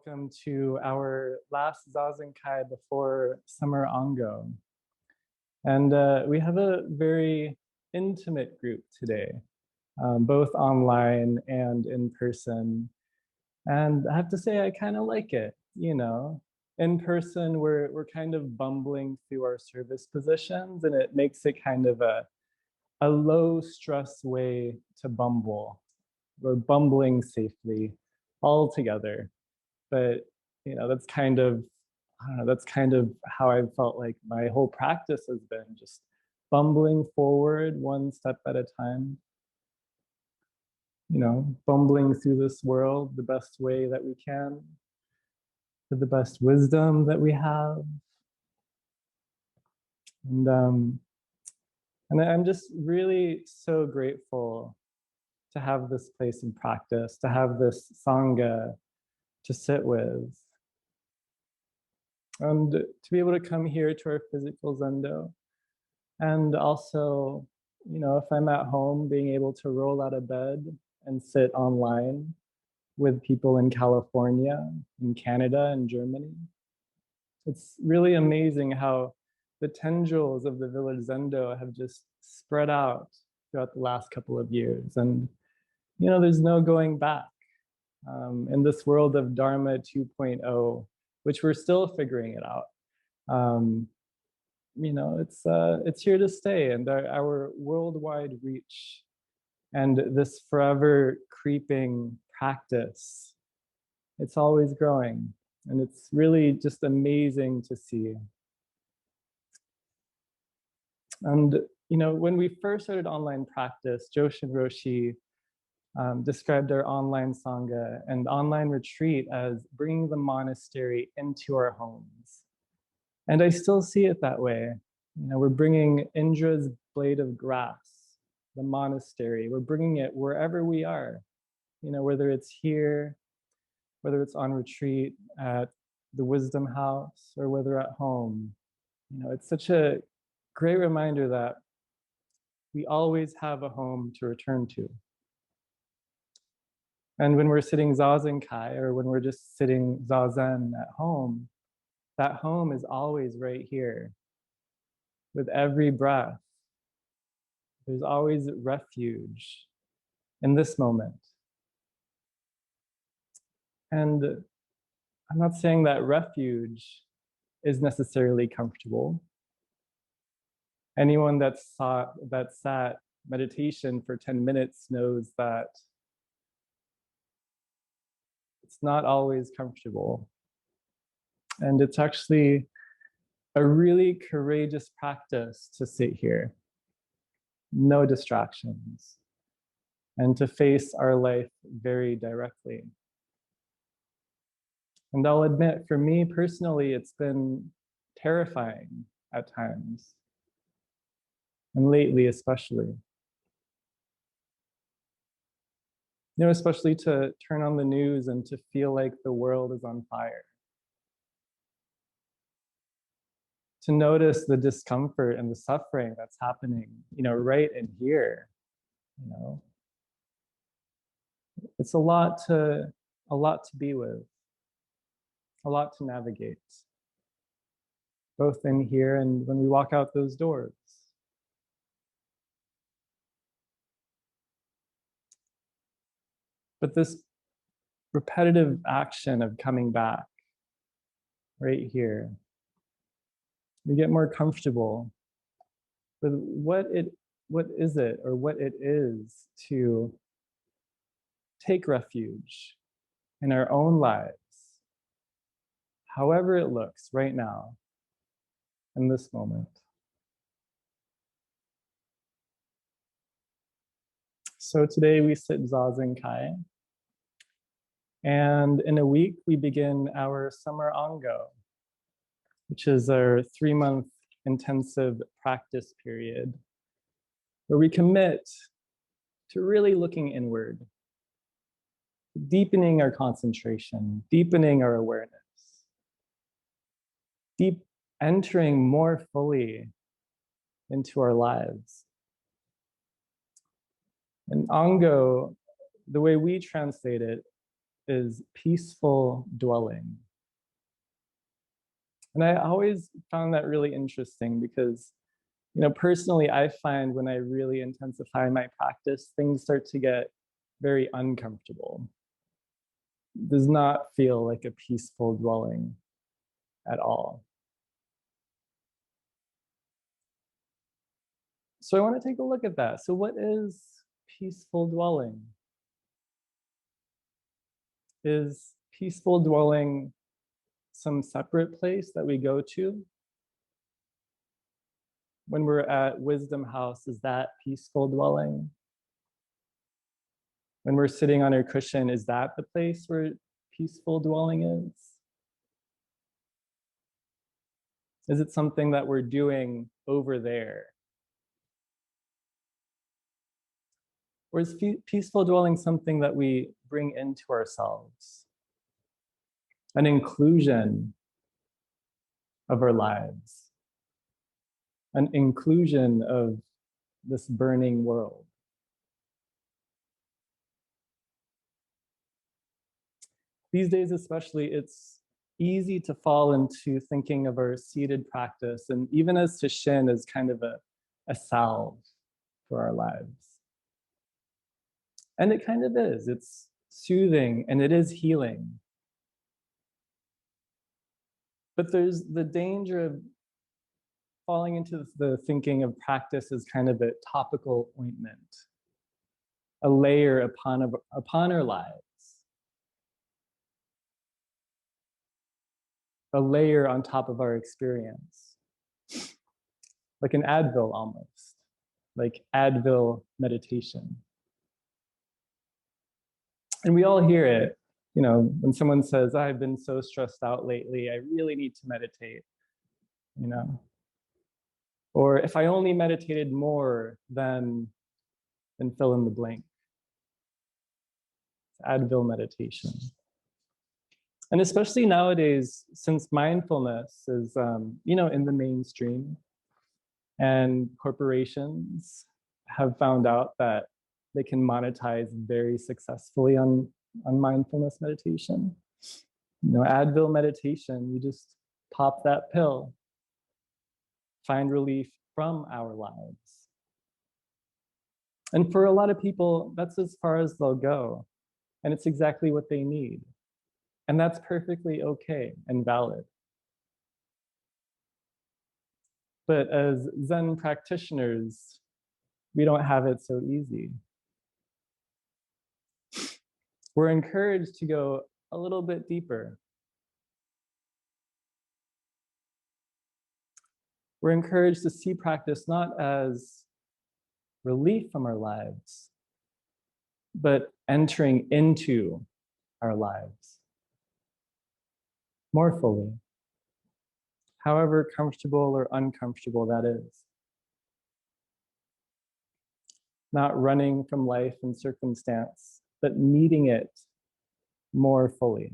welcome to our last zazen kai before summer ongo. And we have a very intimate group today, both online and in person. And I have to say, I kind of like it, you know. In person, we're kind of bumbling through our service positions, and it makes it kind of a low stress way to bumble. We're bumbling safely all together. But you know, that's kind of, I don't know, that's kind of how I felt like my whole practice has been, just bumbling forward one step at a time. You know, bumbling through this world the best way that we can, with the best wisdom that we have. And I'm just really so grateful to have this place in practice, to have this sangha to sit with, and to be able to come here to our physical zendo. And also, you know, if I'm at home, being able to roll out of bed and sit online with people in California, in Canada, and Germany. It's really amazing how the tendrils of the Village Zendo have just spread out throughout the last couple of years. And, you know, there's no going back. In this world of Dharma 2.0, which we're still figuring it out. You know, it's here to stay, and our worldwide reach and this forever creeping practice, it's always growing, and it's really just amazing to see. And you know, when we first started online practice, Joshin Roshi described our online sangha and online retreat as bringing the monastery into our homes. And I still see it that way. You know, we're bringing Indra's blade of grass, the monastery. We're bringing it wherever we are. You know, whether it's here, whether it's on retreat at the Wisdom House, or whether at home. You know, it's such a great reminder that we always have a home to return to. And when we're sitting zazen kai, or when we're just sitting zazen at home, that home is always right here. With every breath, there's always refuge in this moment. And I'm not saying that refuge is necessarily comfortable. Anyone that sat meditation for 10 minutes knows that it's not always comfortable. And it's actually a really courageous practice to sit here, no distractions, and to face our life very directly. And I'll admit, for me personally, it's been terrifying at times, and lately especially. You know, especially to turn on the news and to feel like the world is on fire. To notice the discomfort and the suffering that's happening, you know, right in here, you know. It's a lot to be with, a lot to navigate, both in here and when we walk out those doors. But this repetitive action of coming back right here, we get more comfortable with what is it or what it is to take refuge in our own lives, however it looks right now, in this moment. So today we sit zazen kai, and in a week we begin our summer ongo, which is our 3-month intensive practice period, where we commit to really looking inward, deepening our concentration, deepening our awareness, entering more fully into our lives. And ongo, the way we translate it, is peaceful dwelling. And I always found that really interesting because, personally, I find when I really intensify my practice, things start to get very uncomfortable. It does not feel like a peaceful dwelling at all. So I want to take a look at that. So what is peaceful dwelling? Is peaceful dwelling some separate place that we go to? When we're at Wisdom House, is that peaceful dwelling? When we're sitting on our cushion, is that the place where peaceful dwelling is? Is it something that we're doing over there? Or is peaceful dwelling something that we bring into ourselves? An inclusion of our lives, an inclusion of this burning world. These days especially, it's easy to fall into thinking of our seated practice, and even as Shin as kind of a salve for our lives. And it kind of is. It's soothing and it is healing. But there's the danger of falling into the thinking of practice as kind of a topical ointment, a layer upon our lives, a layer on top of our experience, like an Advil almost, like Advil meditation. And we all hear it, when someone says, I've been so stressed out lately, I really need to meditate, Or if I only meditated more, then fill in the blank. It's Advil meditation. And especially nowadays, since mindfulness is, in the mainstream, and corporations have found out that they can monetize very successfully on mindfulness meditation. Advil meditation, you just pop that pill, find relief from our lives. And for a lot of people, that's as far as they'll go. And it's exactly what they need. And that's perfectly okay and valid. But as Zen practitioners, we don't have it so easy. We're encouraged to go a little bit deeper. We're encouraged to see practice not as relief from our lives, but entering into our lives more fully, however comfortable or uncomfortable that is. Not running from life and circumstance, but meeting it more fully.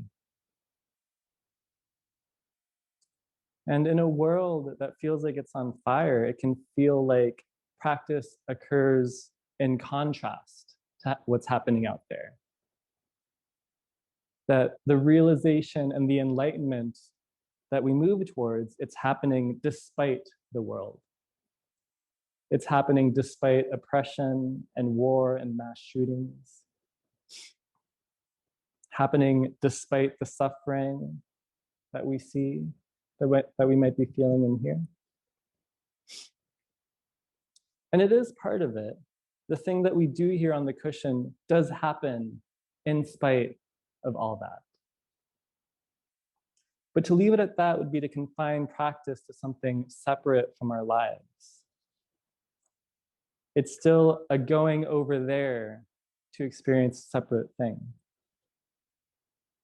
And in a world that feels like it's on fire, it can feel like practice occurs in contrast to what's happening out there. That the realization and the enlightenment that we move towards, it's happening despite the world. It's happening despite oppression and war and mass shootings. Happening despite the suffering that we see, that we might be feeling in here. And it is part of it. The thing that we do here on the cushion does happen in spite of all that. But to leave it at that would be to confine practice to something separate from our lives. It's still a going over there to experience a separate thing.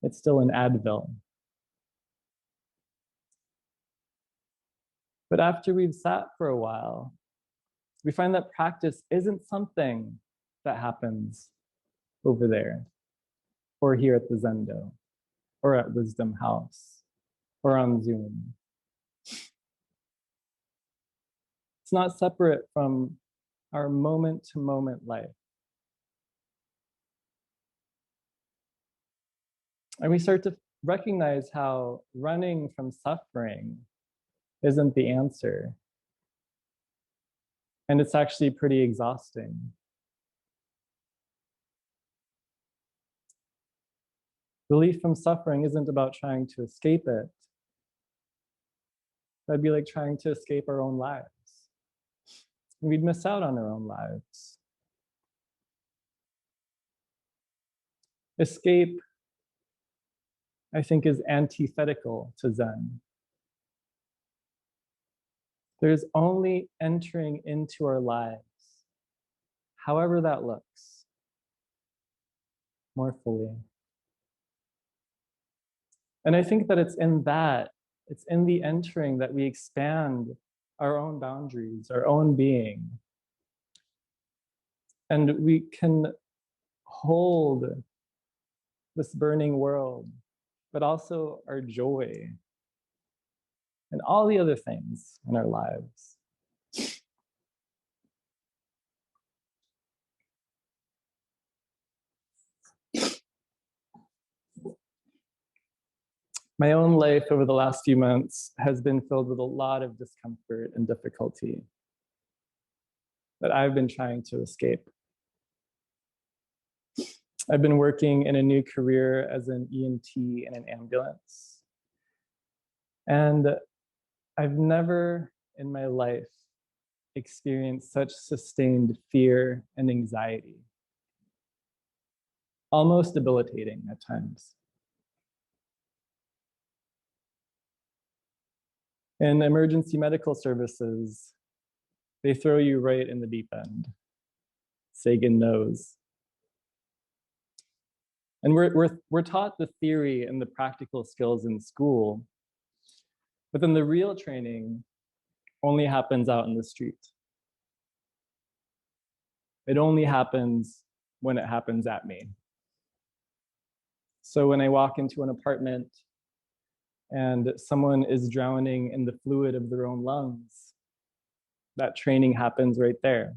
It's still an Advil. But after we've sat for a while, we find that practice isn't something that happens over there, or here at the Zendo, or at Wisdom House, or on Zoom. It's not separate from our moment-to-moment life. And we start to recognize how running from suffering isn't the answer. And it's actually pretty exhausting. Relief from suffering isn't about trying to escape it. That'd be like trying to escape our own lives. And we'd miss out on our own lives. Escape, I think, is antithetical to Zen. There's only entering into our lives, however that looks, more fully. And I think that it's in the entering that we expand our own boundaries, our own being. And we can hold this burning world, but also our joy and all the other things in our lives. My own life over the last few months has been filled with a lot of discomfort and difficulty that I've been trying to escape. I've been working in a new career as an EMT in an ambulance. And I've never in my life experienced such sustained fear and anxiety, almost debilitating at times. In emergency medical services, they throw you right in the deep end. Sagan knows. And we're taught the theory and the practical skills in school, but then the real training only happens out in the street. It only happens when it happens at me. So when I walk into an apartment and someone is drowning in the fluid of their own lungs, that training happens right there.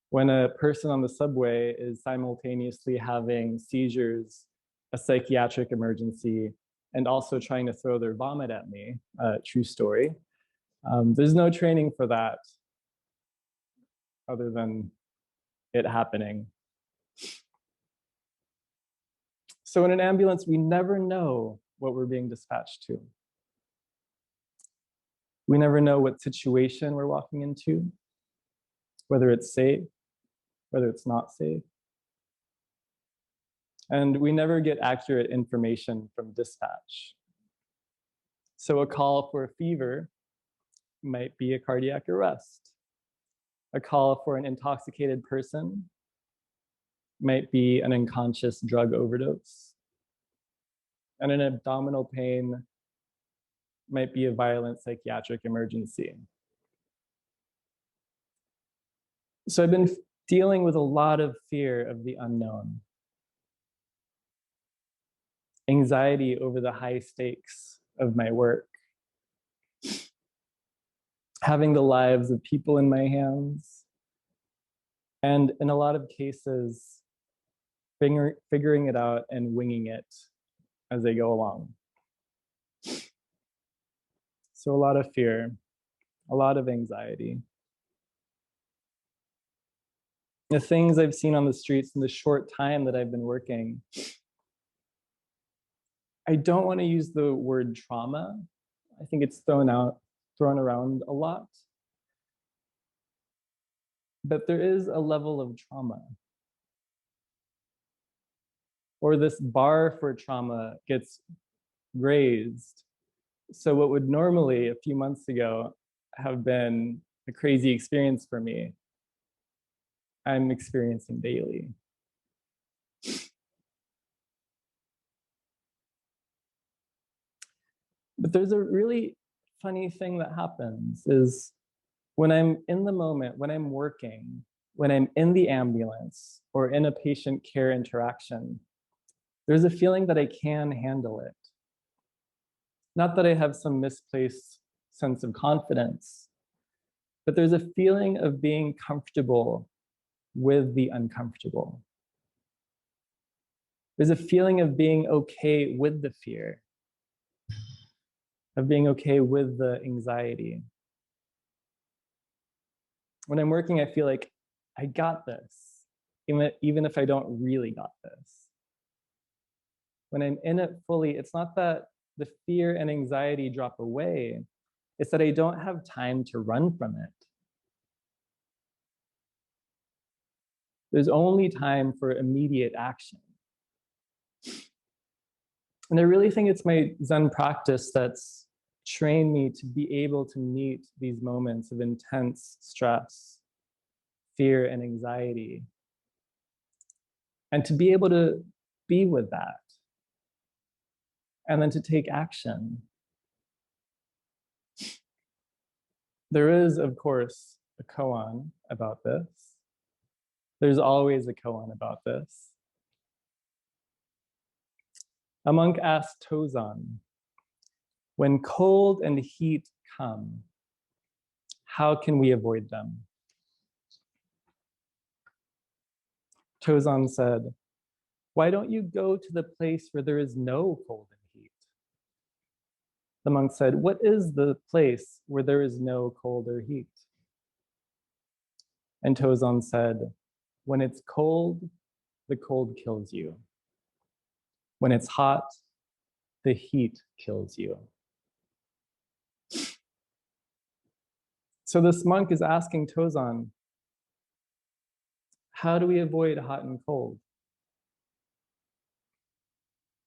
When a person on the subway is simultaneously having seizures, a psychiatric emergency, and also trying to throw their vomit at me, true story. There's no training for that other than it happening. So in an ambulance, we never know what we're being dispatched to. We never know what situation we're walking into, whether it's safe, whether it's not safe. And we never get accurate information from dispatch. So a call for a fever might be a cardiac arrest. A call for an intoxicated person might be an unconscious drug overdose. And an abdominal pain might be a violent psychiatric emergency. So I've been dealing with a lot of fear of the unknown. Anxiety over the high stakes of my work. Having the lives of people in my hands. And in a lot of cases, figuring it out and winging it as they go along. So a lot of fear, a lot of anxiety. The things I've seen on the streets in the short time that I've been working, I don't want to use the word trauma. I think it's thrown around a lot. But there is a level of trauma. Or this bar for trauma gets raised. So what would normally, a few months ago, have been a crazy experience for me, I'm experiencing daily. But there's a really funny thing that happens is when I'm in the moment, when I'm working, when I'm in the ambulance or in a patient care interaction, there's a feeling that I can handle it. Not that I have some misplaced sense of confidence, but there's a feeling of being comfortable with the uncomfortable. There's a feeling of being okay with the fear, of being okay with the anxiety. When I'm working, I feel like I got this, even if I don't really got this. When I'm in it fully, it's not that the fear and anxiety drop away, it's that I don't have time to run from it. There's only time for immediate action. And I really think it's my Zen practice that's trained me to be able to meet these moments of intense stress, fear, and anxiety, and to be able to be with that, and then to take action. There is, of course, a koan about this. There's always a koan about this. A monk asked Tozan, when cold and heat come, how can we avoid them? Tozan said, why don't you go to the place where there is no cold and heat? The monk said, what is the place where there is no cold or heat? And Tozan said, when it's cold, the cold kills you. When it's hot, the heat kills you. So this monk is asking Tozan, how do we avoid hot and cold?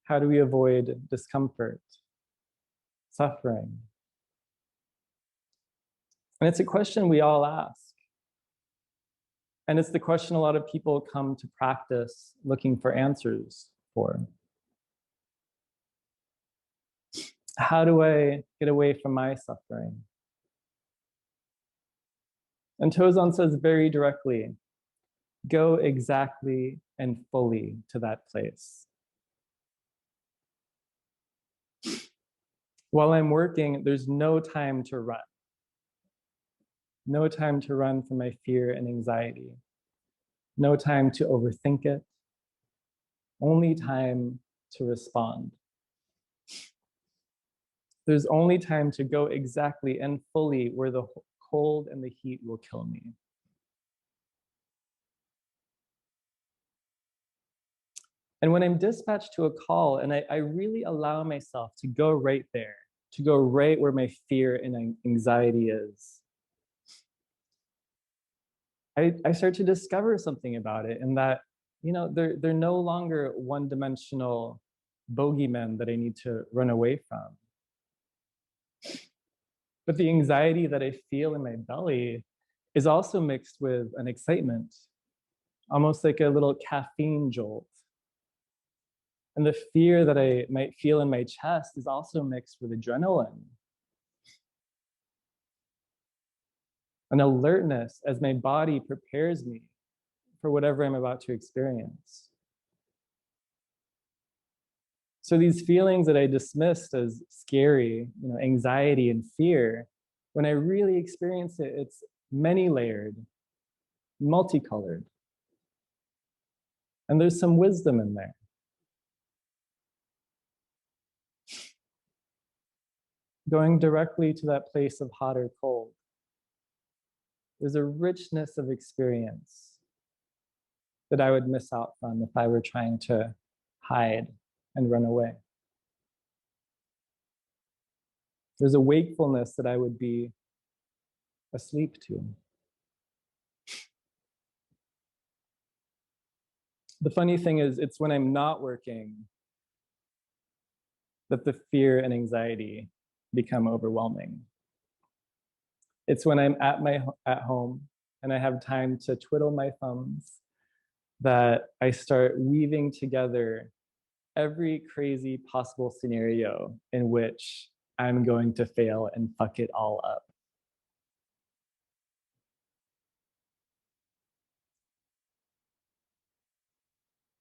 How do we avoid discomfort, suffering? And it's a question we all ask. And it's the question a lot of people come to practice looking for answers for. How do I get away from my suffering? And Tozan says very directly, go exactly and fully to that place. While I'm working, there's no time to run. No time to run from my fear and anxiety. No time to overthink it. Only time to respond. There's only time to go exactly and fully where the cold and the heat will kill me. And when I'm dispatched to a call and I really allow myself to go right there, to go right where my fear and anxiety is, I start to discover something about it, and that, they're no longer one-dimensional bogeymen that I need to run away from. But the anxiety that I feel in my belly is also mixed with an excitement, almost like a little caffeine jolt. And the fear that I might feel in my chest is also mixed with adrenaline. An alertness as my body prepares me for whatever I'm about to experience. So these feelings that I dismissed as scary, anxiety and fear, when I really experience it, it's many layered, multicolored. And there's some wisdom in there. Going directly to that place of hot or cold, there's a richness of experience that I would miss out from if I were trying to hide and run away. There's a wakefulness that I would be asleep to. The funny thing is, it's when I'm not working that the fear and anxiety become overwhelming. It's when I'm at home and I have time to twiddle my thumbs that I start weaving together every crazy possible scenario in which I'm going to fail and fuck it all up.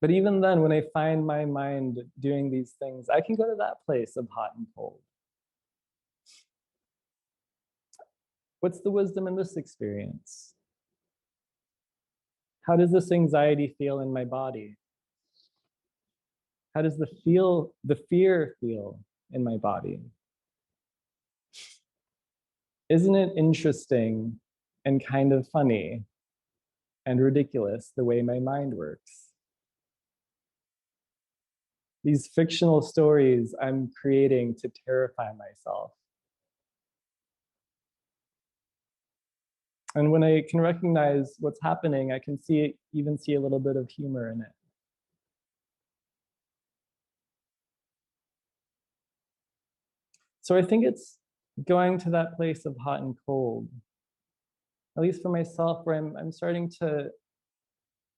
But even then, when I find my mind doing these things, I can go to that place of hot and cold. What's the wisdom in this experience? How does this anxiety feel in my body? How does the fear feel in my body? Isn't it interesting and kind of funny and ridiculous the way my mind works? These fictional stories I'm creating to terrify myself. And when I can recognize what's happening, I can even see a little bit of humor in it. So I think it's going to that place of hot and cold, at least for myself, where I'm starting to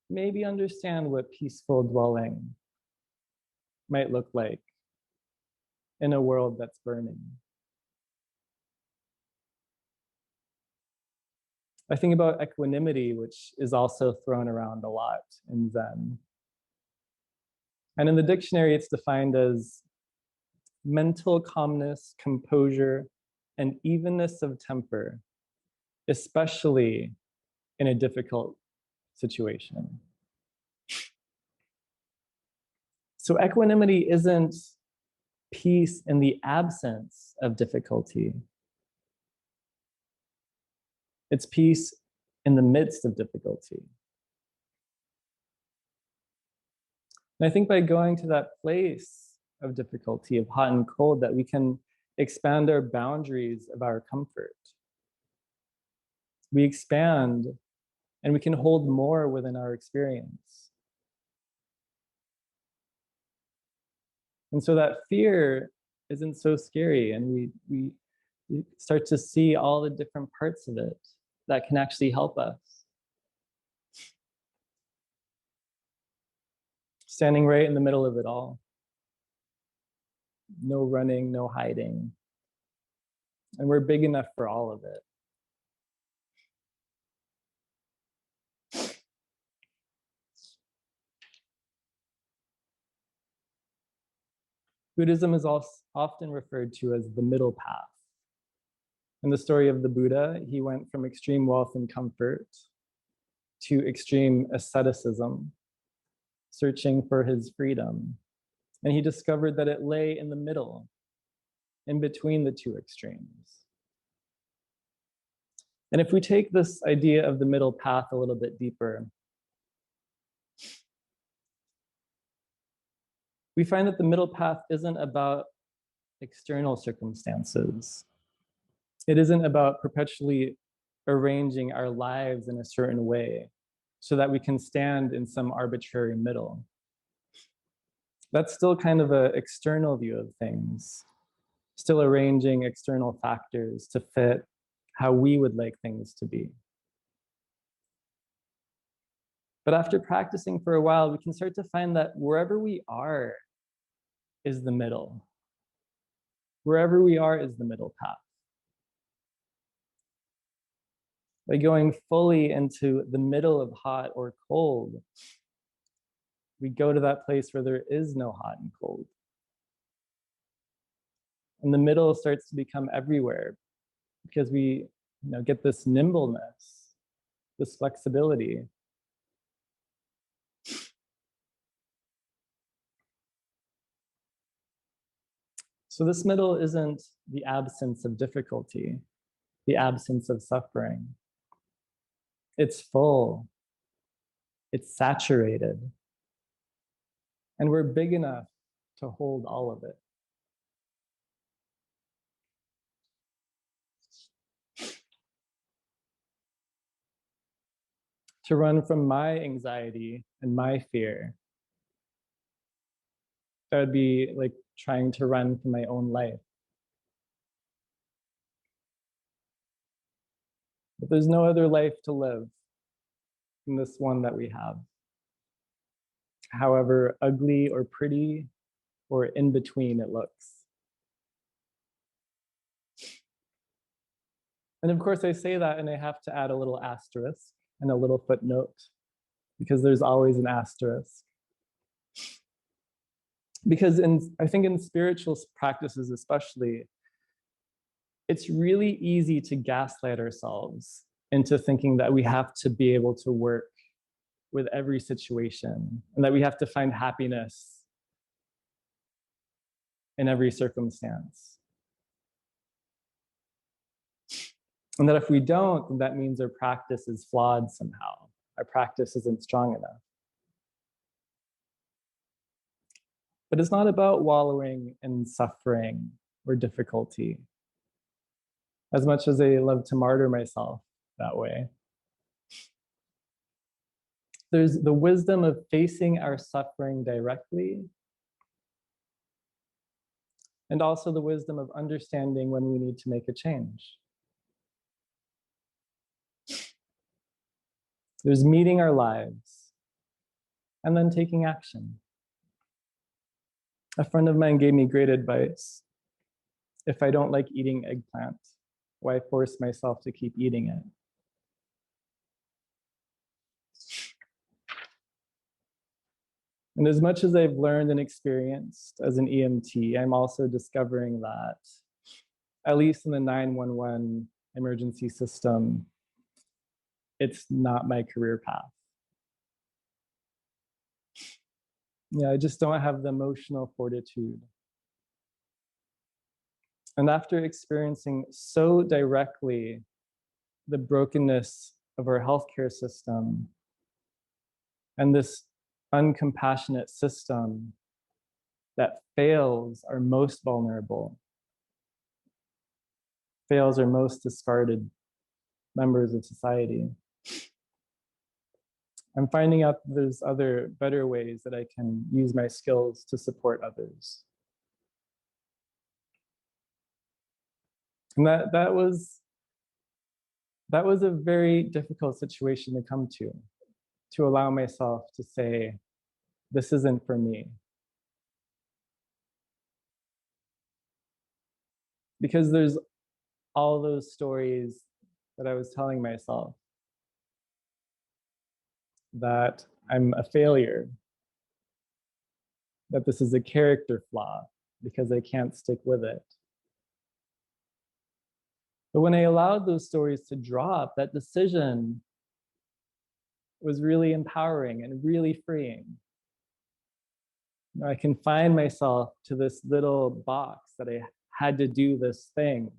maybe understand what peaceful dwelling might look like in a world that's burning. I think about equanimity, which is also thrown around a lot in Zen. And in the dictionary, it's defined as mental calmness, composure, and evenness of temper, especially in a difficult situation. So equanimity isn't peace in the absence of difficulty. It's peace in the midst of difficulty. And I think by going to that place of difficulty, of hot and cold, that we can expand our boundaries of our comfort. We expand and we can hold more within our experience. And so that fear isn't so scary, and we start to see all the different parts of it that can actually help us. Standing right in the middle of it all. No running, no hiding. And we're big enough for all of it. Buddhism is also often referred to as the middle path. In the story of the Buddha, he went from extreme wealth and comfort to extreme asceticism, searching for his freedom. And he discovered that it lay in the middle, in between the two extremes. And if we take this idea of the middle path a little bit deeper, we find that the middle path isn't about external circumstances. It isn't about perpetually arranging our lives in a certain way so that we can stand in some arbitrary middle. That's still kind of an external view of things, still arranging external factors to fit how we would like things to be. But after practicing for a while, we can start to find that wherever we are is the middle. Wherever we are is the middle path. By going fully into the middle of hot or cold, we go to that place where there is no hot and cold. And the middle starts to become everywhere because we get this nimbleness, this flexibility. So this middle isn't the absence of difficulty, the absence of suffering. It's full, it's saturated, and we're big enough to hold all of it. To run from my anxiety and my fear, that would be like trying to run from my own life. But there's no other life to live than this one that we have. However ugly or pretty or in between it looks. And of course I say that and I have to add a little asterisk and a little footnote, because there's always an asterisk. Because I think in spiritual practices especially, it's really easy to gaslight ourselves into thinking that we have to be able to work with every situation and that we have to find happiness in every circumstance. And that if we don't, then that means our practice is flawed somehow. Our practice isn't strong enough. But it's not about wallowing in suffering or difficulty, as much as I love to martyr myself that way. There's the wisdom of facing our suffering directly, and also the wisdom of understanding when we need to make a change. There's meeting our lives and then taking action. A friend of mine gave me great advice. If I don't like eating eggplant, why force myself to keep eating it? And as much as I've learned and experienced as an EMT, I'm also discovering that, at least in the 911 emergency system, it's not my career path. Yeah, I just don't have the emotional fortitude. And after experiencing so directly the brokenness of our healthcare system and this uncompassionate system that fails our most vulnerable, fails our most discarded members of society, I'm finding out that there's other better ways that I can use my skills to support others. And that was a very difficult situation to come to allow myself to say, this isn't for me. Because there's all those stories that I was telling myself that I'm a failure, that this is a character flaw because I can't stick with it. But when I allowed those stories to drop, that decision was really empowering and really freeing. You know, I confined myself to this little box that I had to do this thing,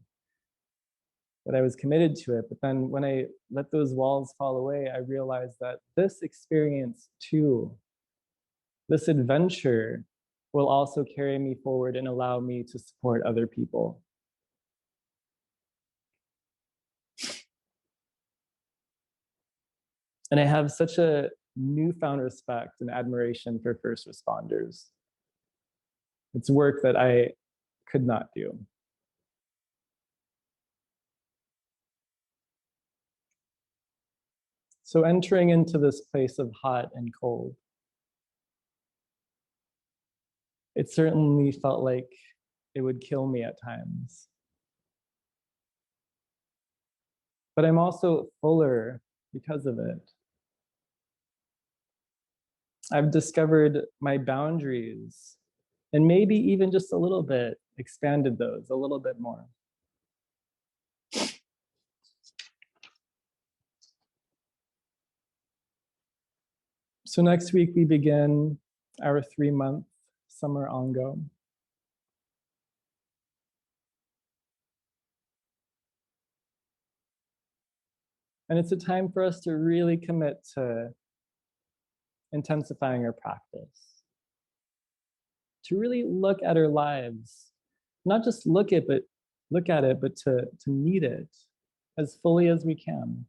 that I was committed to it. But then when I let those walls fall away, I realized that this experience too, this adventure, will also carry me forward and allow me to support other people. And I have such a newfound respect and admiration for first responders. It's work that I could not do. So entering into this place of hot and cold, it certainly felt like it would kill me at times. But I'm also fuller because of it. I've discovered my boundaries and maybe even just a little bit expanded those a little bit more. So next week we begin our 3-month summer ongo. And it's a time for us to really commit to intensifying our practice, to really look at our lives, not just look at it, but to meet it as fully as we can.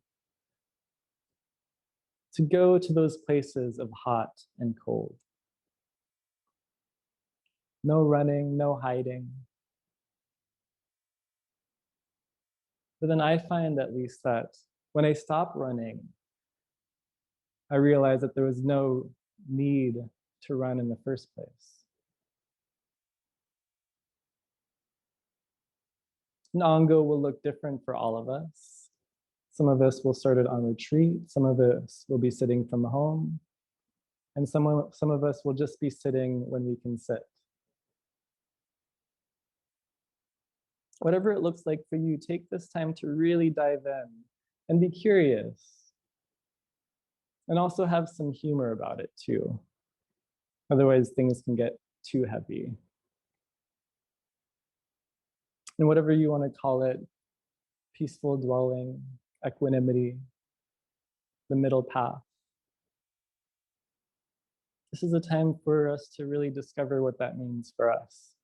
To go to those places of hot and cold. No running, no hiding. But then I find at least that when I stop running, I realized that there was no need to run in the first place. An ongo will look different for all of us. Some of us will start it on retreat. Some of us will be sitting from home. And some of us will just be sitting when we can sit. Whatever it looks like for you, take this time to really dive in and be curious. And also have some humor about it too. Otherwise, things can get too heavy. and whatever you want to call it, peaceful dwelling, equanimity, the middle path. This is a time for us to really discover what that means for us.